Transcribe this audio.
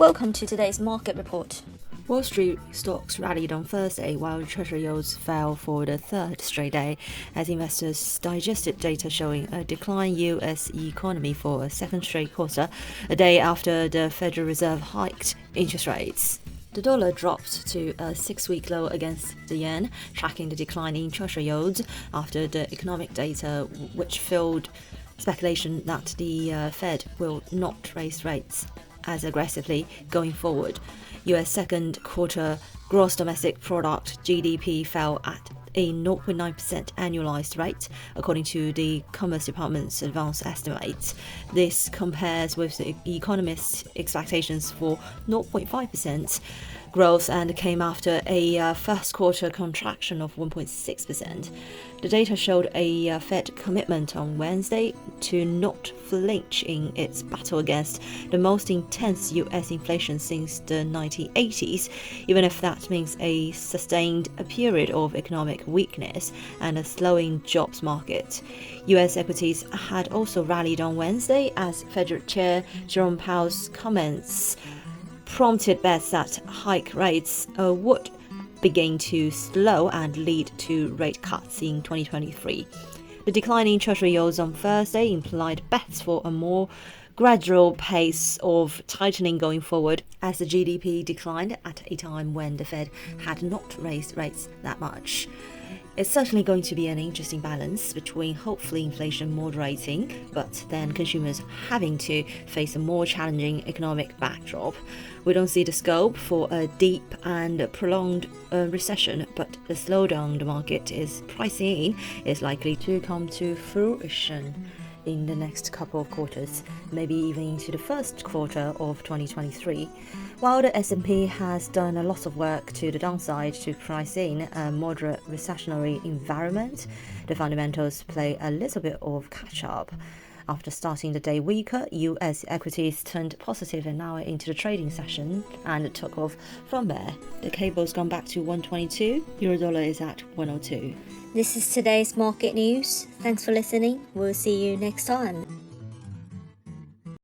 Welcome to today's market report. Wall Street stocks rallied on Thursday while Treasury yields fell for the third straight day as investors digested data showing a declining U.S. economy for a second straight quarter, a day after the Federal Reserve hiked interest rates. The dollar dropped to a 6-week low against the yen, tracking the decline in Treasury yields after the economic data, which fueled speculation that the Fed will not raise rates as aggressively going forward. U.S. second quarter gross domestic product GDP fell at a 0.9% annualized rate, according to the Commerce Department's advanced estimates. This compares with the economists' expectations for 0.5% growth and came after a first quarter contraction of 1.6%. The data showed a Fed commitment on Wednesday to not flinch in its battle against the most intense U.S. inflation since the 1980s, even if that means a sustained period of economic weakness and a slowing jobs market. U.S. equities had also rallied on Wednesday as Federal Chair Jerome Powell's comments prompted bets that hike rates would begin to slow and lead to rate cuts in 2023. The decline in Treasury yields on Thursday implied bets for a more gradual pace of tightening going forward as the GDP declined at a time when the Fed had not raised rates that much. It's certainly going to be an interesting balance between hopefully inflation moderating, but then consumers having to face a more challenging economic backdrop. We don't see the scope for a deep and prolonged recession, but the slowdown the market is pricing in is likely to come to fruition in the next couple of quarters, maybe even into the first quarter of 2023. While the S&P has done a lot of work to the downside to price in a moderate recessionary environment, the fundamentals play a little bit of catch-up. After starting the day weaker, U.S. equities turned positive an hour into the trading session and took off from there. The cable's gone back to 122, Eurodollar is at 102. This is today's market news. Thanks for listening. We'll see you next time.